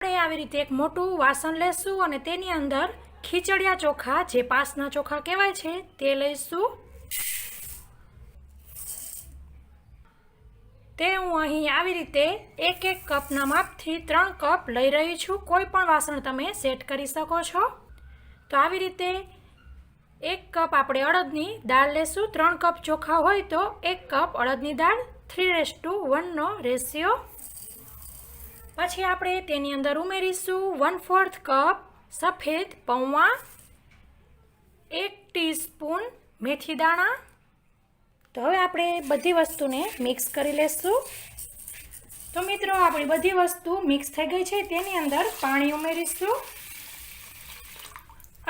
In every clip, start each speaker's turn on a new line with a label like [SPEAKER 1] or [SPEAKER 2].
[SPEAKER 1] આપણે આવી રીતે એક મોટું વાસણ લેશું અને તેની અંદર ખીચડિયા ચોખા, જે પાસના ચોખા કહેવાય છે, તે લઈશું. તે હું અહીં આવી રીતે એક કપના માપથી 3 કપ લઈ રહી છું. કોઈ પણ વાસણ તમે સેટ કરી શકો છો. તો આવી રીતે 1 કપ આપણે અડદની દાળ લેશું. 3 કપ ચોખા હોય તો 1 કપ અડદની દાળ 3:1 નો રેશિયો. પછી આપણે તેની અંદર ઉમેરીશું 1/4 કપ સફેદ પૌવા, 1 ટીસ્પૂન મેથી દાણા. તો હવે આપણે બધી વસ્તુને મિક્સ કરી લેશું. તો મિત્રો, આપણી બધી વસ્તુ મિક્સ થઈ ગઈ છે. તેની અંદર પાણી ઉમેરીશું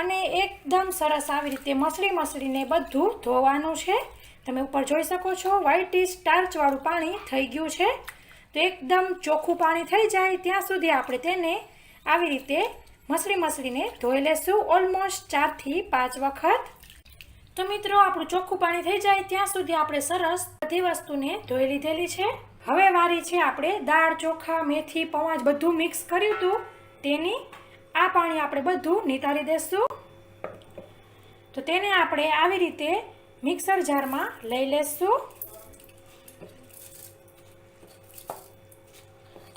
[SPEAKER 1] અને એકદમ સરસ આવી રીતે મસળીને બધું ધોવાનું છે. તમે ઉપર જોઈ શકો છો, વ્હાઈટ સ્ટાર્ચવાળું પાણી થઈ ગયું છે. તો એકદમ ચોખ્ખું પાણી થઈ જાય ત્યાં સુધી આપણે તેને આવી રીતે મસળીને ધોઈ લેશું, ઓલમોસ્ટ 4 થી 5 વખત. તો મિત્રો, આપણું ચોખ્ખું પાણી થઈ જાય ત્યાં સુધી આપણે સરસ બધી વસ્તુને ધોઈ લીધેલી છે. હવે વારી છે આપણે દાળ, ચોખા, મેથી, પૌવા બધું મિક્સ કર્યું હતું તેની. આ પાણી આપણે બધું નિતારી દેશું. તો તેને આપણે આવી રીતે મિક્સર જારમાં લઈ લેશું.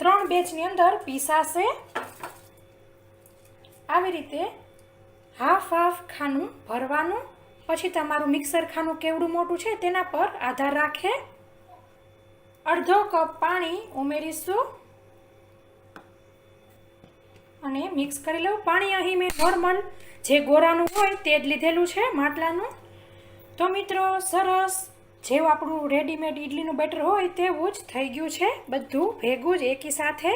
[SPEAKER 1] 3 બેચની અંદર પીસાશે. આવી રીતે હાફ ખાનું ભરવાનું. પછી તમારું મિક્સર ખાનું કેવડું મોટું છે તેના પર આધાર રાખે. અડધો કપ પાણી ઉમેરીશું અને મિક્સ કરી લઉં. પાણી અહીં મેં નોર્મલ જે ગોરાનું હોય તે જ લીધેલું છે, માટલાનું. તો મિત્રો, સરસ જેવું આપણું રેડીમેડ ઇડલીનું બેટર હોય તેવું જ થઈ ગયું છે, બધું ભેગું જ એકી સાથે.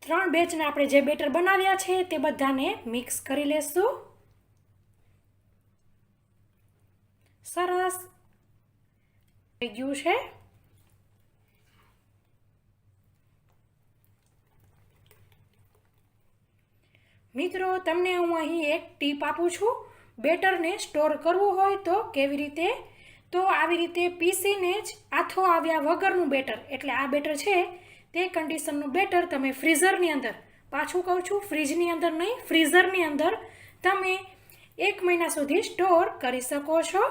[SPEAKER 1] ત્રણ બેચને આપણે જે બેટર બનાવ્યા છે તે બધાને મિક્સ કરી લેશું. સરસ થઈ ગયું છે. મિત્રો, તમને હું અહીં એક ટીપ આપું છું. બેટરને સ્ટોર કરવું હોય તો કેવી રીતે? તો આવી રીતે પીસીને જ આથો આવ્યા વગરનું બેટર, એટલે આ બેટર છે તે કન્ડિશનનું બેટર તમે ફ્રીઝરની અંદર, પાછું કહું છું, ફ્રીજની અંદર નહીં, ફ્રીઝરની અંદર તમે 1 મહિના સુધી સ્ટોર કરી શકો છો.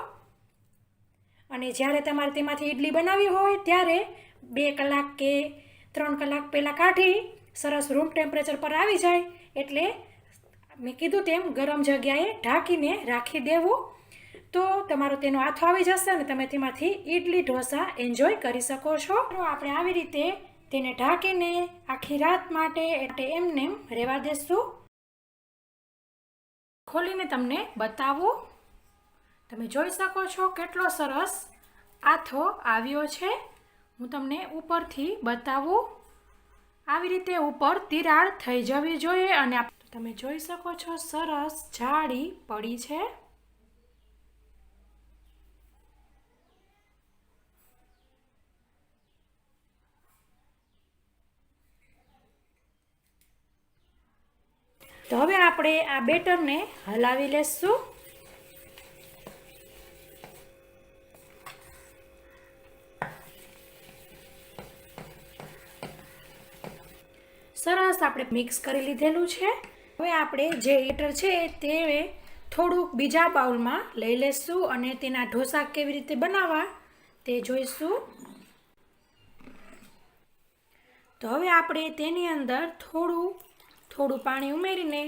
[SPEAKER 1] અને જ્યારે તમારે તેમાંથી ઇડલી બનાવવી હોય ત્યારે 2 કલાક કે 3 કલાક પહેલાં કાઢી સરસ રૂમ ટેમ્પરેચર પર આવી જાય એટલે મેં કીધું તેમ ગરમ જગ્યાએ ઢાંકીને રાખી દેવું. તો તમારો તેનો આથો આવી જશે અને તમે તેમાંથી ઇડલી ઢોસા એન્જોય કરી શકો છો. તો આપણે આવી રીતે તેને ઢાંકીને આખી રાત માટે એમનેમ રહેવા દેશું. ખોલીને તમને બતાવું. તમે જોઈ શકો છો કેટલો સરસ આથો આવ્યો છે. હું તમને ઉપરથી બતાવું. આવી રીતે ઉપર તિરાડ થઈ જવી જોઈએ અને તમે જોઈ શકો છો સરસ જાળી પડી છે. તો હવે આપણે આ બેટરને હલાવી લેશું. સરસ આપણે મિક્સ કરી લીધેલું છે. હવે આપણે જે બેટર છે તે થોડુંક બીજા બાઉલમાં લઈ લેશું અને તેના ઢોસા કેવી રીતે બનાવવા તે જોઈશું. તો હવે આપણે તેની અંદર થોડું પાણી ઉમેરીને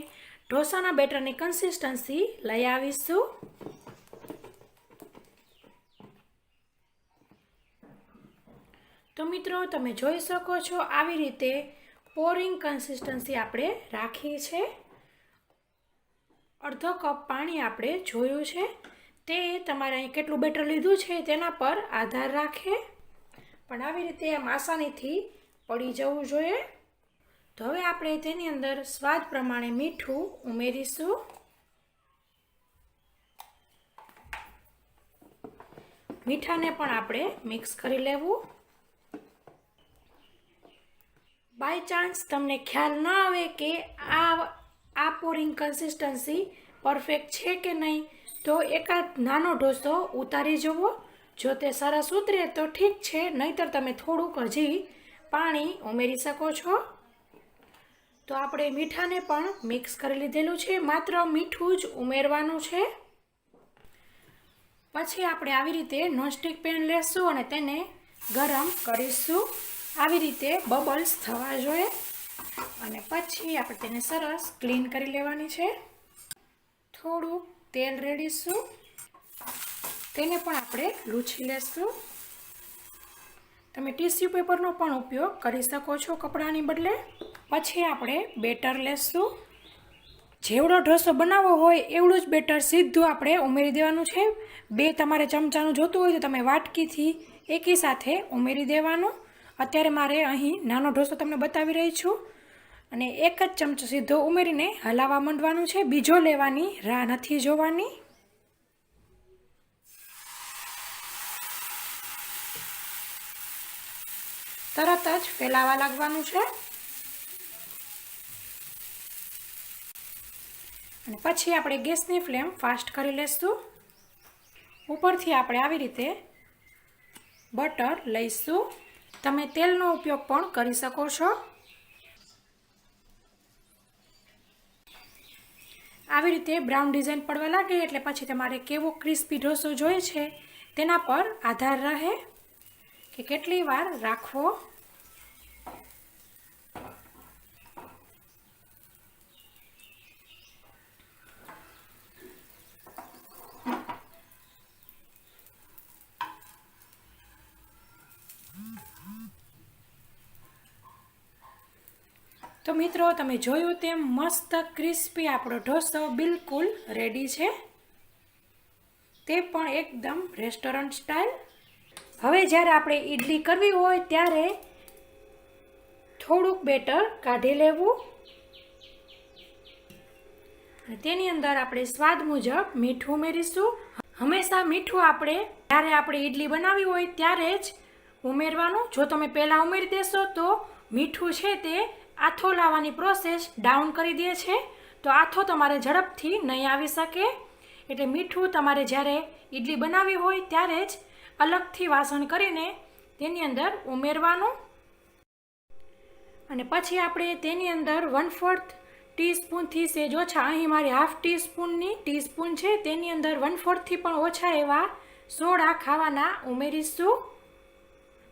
[SPEAKER 1] ઢોસાના બેટરની કન્સિસ્ટન્સી લઈ આવીશું. તો મિત્રો, તમે જોઈ શકો છો આવી રીતે પોરિંગ કન્સિસ્ટન્સી આપણે રાખી છે. અડધો કપ પાણી આપણે જોયું છે. તે તમારે અહીં કેટલું બેટર લીધું છે તેના પર આધાર રાખે. પણ આવી રીતે આમ આસાનીથી પડી જવું જોઈએ. તો હવે આપણે તેની અંદર સ્વાદ પ્રમાણે મીઠું ઉમેરીશું. મીઠાને પણ આપણે મિક્સ કરી લેવું. બાય ચાન્સ તમને ખ્યાલ ન આવે કે આ પોરિંગ કન્સિસ્ટન્સી પરફેક્ટ છે કે નહીં, તો એકાદ નાનો ઢોસો ઉતારી જુઓ. જો તે સરસ ઉતરે તો ઠીક છે, નહીંતર તમે થોડુંક હજી પાણી ઉમેરી શકો છો. તો આપણે મીઠાને પણ મિક્સ કરી લીધેલું છે, માત્ર મીઠું જ ઉમેરવાનું છે. પછી આપણે આવી રીતે નોનસ્ટિક પેન લેશું અને તેને ગરમ કરીશું. આવી રીતે બબલ્સ થવા જોઈએ અને પછી આપણે તેને સરસ ક્લીન કરી લેવાની છે. થોડુંક તેલ રેડીશું, તેને પણ આપણે લૂછી લેશું. તમે ટીશ્યુ પેપરનો પણ ઉપયોગ કરી શકો છો કપડાની બદલે. પછી આપણે બેટર લેશું. જેવડો ઢોસો બનાવવો હોય એવડું જ બેટર સીધું આપણે ઉમેરી દેવાનું છે. 2 તમારે ચમચાનું જોતું હોય તો તમે વાટકીથી એકી સાથે ઉમેરી દેવાનું. અત્યારે મારે અહીં નાનો ઢોસો તમને બતાવી રહી છું અને 1 જ ચમચો સીધો ઉમેરીને હલાવવા માંડવાનું છે. બીજો લેવાની રાહ નથી જોવાની. તરત જ ફેલાવા લાગવાનું છે અને પછી આપણે ગેસની ફ્લેમ ફાસ્ટ કરી લઈશું. ઉપરથી આપણે આવી રીતે બટર લઈશું. તમે તેલનો ઉપયોગ પણ કરી શકો છો. આવી રીતે બ્રાઉન ડિઝાઇન પડવા લાગે એટલે પછી તમારે કેવો ક્રિસ્પી ઢોસો જોઈએ છે તેના પર આધાર રહે કે કેટલી વાર રાખવો. તો મિત્રો તમે જોયું તેમ મસ્ત ક્રિસ્પી આપણો ઢોસો બિલકુલ રેડી છે, તે પણ એકદમ રેસ્ટોરન્ટ સ્ટાઇલ. હવે જ્યારે આપણે ઈડલી કરવી હોય ત્યારે થોડુંક બેટર કાઢી લેવું અને તેની અંદર આપણે સ્વાદ મુજબ મીઠું ઉમેરીશું. હંમેશા મીઠું આપણે જ્યારે આપણે ઈડલી બનાવી હોય ત્યારે જ ઉમેરવાનું. જો તમે પહેલાં ઉમેરી દેશો તો મીઠું છે તે આથો લાવવાની પ્રોસેસ ડાઉન કરી દે છે, તો આથો તમારે ઝડપથી નહીં આવી શકે. એટલે મીઠું તમારે જ્યારે ઈડલી બનાવવી હોય ત્યારે જ અલગથી વાસણ કરીને તેની અંદર ઉમેરવાનું. અને પછી આપણે તેની અંદર 1/4 ટીસ્પૂનથી સેજ ઓછા, અહીં મારી હાફ ટીસ્પૂનની ટીસ્પૂન છે તેની અંદર 1/4થી પણ ઓછા એવા સોડા ખાવાના ઉમેરીશું.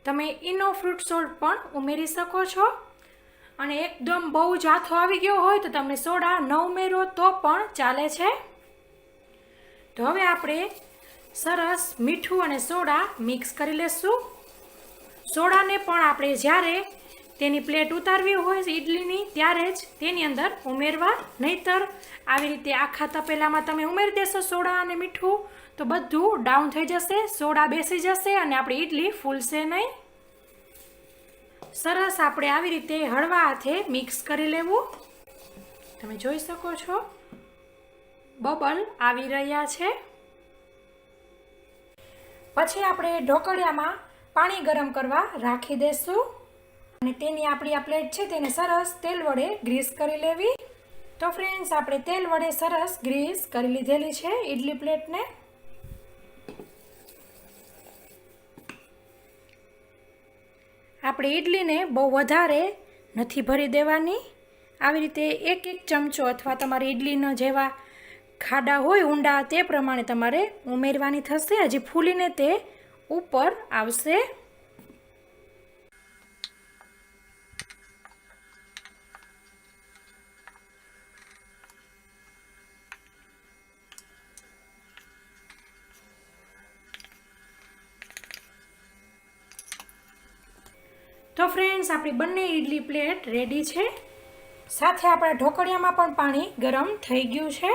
[SPEAKER 1] તમે ઇનો ફ્રૂટ સોલ્ટ પણ ઉમેરી શકો છો. અને એકદમ બહુ જ આથો આવી ગયો હોય તો તમે સોડા ન ઉમેરો તો પણ ચાલે છે. તો હવે આપણે સરસ મીઠું અને સોડા મિક્સ કરી લઈશું. સોડાને પણ આપણે જ્યારે તેની પ્લેટ ઉતારવી હોય ઈડલીની ત્યારે જ તેની અંદર ઉમેરવા, નહીંતર આવી રીતે આખા તપેલામાં તમે ઉમેરી દેશો સોડા અને મીઠું તો બધું ડાઉન થઈ જશે, સોડા બેસી જશે અને આપણી ઈડલી ફૂલશે નહીં. સરસ આપણે આવી રીતે હળવા હાથે મિક્સ કરી લેવું. તમે જોઈ શકો છો બબલ આવી રહ્યા છે. પછી આપણે ઢોકળિયામાં પાણી ગરમ કરવા રાખી દઈશું અને તેની આપણી આ પ્લેટ છે તેને સરસ તેલ વડે ગ્રીસ કરી લેવી. તો ફ્રેન્ડ્સ આપણે તેલ વડે સરસ ગ્રીસ કરી લીધેલી છે ઈડલી પ્લેટને. આપણે ઈડલીને બહુ વધારે નથી ભરી દેવાની. આવી રીતે 1 ચમચો અથવા તમારી ઈડલીનો જેવા ખાડા હોય ઊંડા તે પ્રમાણે તમારે ઉમેરવાની થશે. હજી ફૂલીને તે ઉપર આવશે. તો ફ્રેન્ડ્સ આપણી બંને ઈડલી પ્લેટ રેડી છે. સાથે આપણા ઢોકળિયામાં પણ પાણી ગરમ થઈ ગયું છે.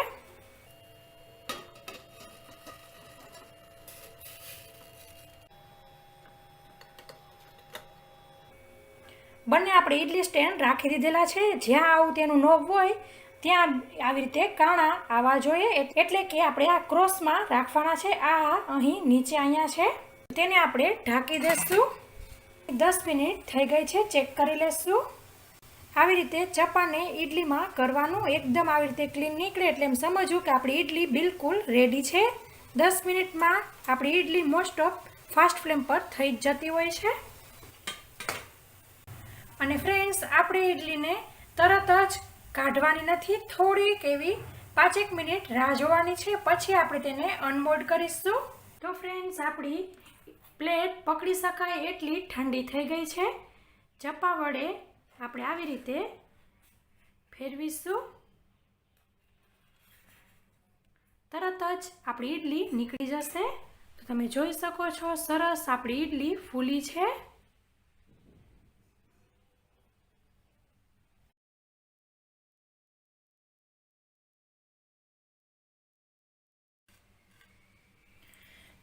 [SPEAKER 1] બંને આપણે ઇડલી સ્ટેન્ડ રાખી દીધેલા છે. જ્યાં આવું તેનું નોબ હોય ત્યાં આવી રીતે કાણા આવવા જોઈએ, એટલે કે આપણે આ ક્રોસમાં રાખવાના છે. આ અહીં નીચે અહીંયા છે. તેને આપણે ઢાંકી દઈશું. 10 મિનિટ થઈ ગઈ છે, ચેક કરી લેશું. આવી રીતે ચપાને ઇડલીમાં કરવાનું, એકદમ આવી રીતે ક્લીન નીકળે એટલે એમ સમજવું કે આપણી ઇડલી બિલકુલ રેડી છે. 10 મિનિટમાં આપણી idli most of fast flame પર થઈ જ જતી હોય છે. અને ફ્રેન્ડ્સ, આપણે ઇડલીને તરત જ કાઢવાની નથી, થોડીક એવી 5 મિનિટ રાહ જોવાની છે. પછી આપણે તેને અનમોલ્ડ કરીશું. તો ફ્રેન્ડ્સ, આપણી પ્લેટ પકડી શકાય એટલી ઠંડી થઈ ગઈ છે. ચપ્પા વડે આપણે આવી રીતે ફેરવીશું. તરત જ આપણી ઇડલી નીકળી જશે. તો તમે જોઈ શકો છો, સરસ આપણી ઇડલી ફૂલી છે.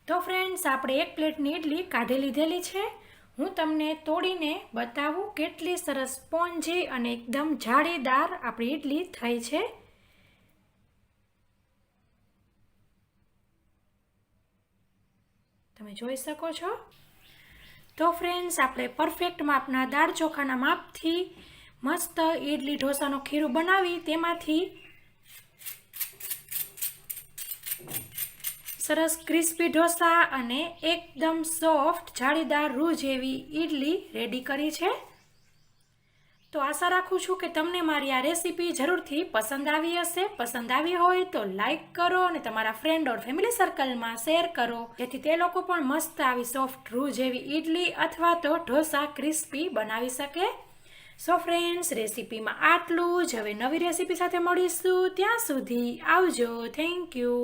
[SPEAKER 1] તો ફ્રેન્ડ્સ, આપણે એક પ્લેટની ઇડલી કાઢી લીધેલી છે. હું તમને તોડીને બતાવું કેટલી સરસ સ્પોન્જી અને એકદમ જાળીદાર આપણી ઇડલી થઈ છે. તમે જોઈ શકો છો. તો ફ્રેન્ડ્સ, આપણે પરફેક્ટ માપના દાળ ચોખાના માપથી મસ્ત ઇડલી ઢોસાનો ખીરું બનાવી તેમાંથી સરસ ક્રિસ્પી ઢોસા અને એકદમ સોફ્ટ જાળીદાર રૂ જેવી ઇડલી રેડી કરી છે. તો આશા રાખું છું કે તમને મારી આ રેસીપી જરૂરથી પસંદ આવી હશે. પસંદ આવી હોય તો લાઈક કરો અને તમારા ફ્રેન્ડ ઓર ફેમિલી સર્કલમાં શેર કરો, જેથી તે લોકો પણ મસ્ત આવી સોફ્ટ રૂ જેવી ઇડલી અથવા તો ઢોસા ક્રિસ્પી બનાવી શકે. સો ફ્રેન્ડ્સ, રેસીપીમાં આટલું જ. હવે નવી રેસીપી સાથે મળીશું. ત્યાં સુધી આવજો. Thank you.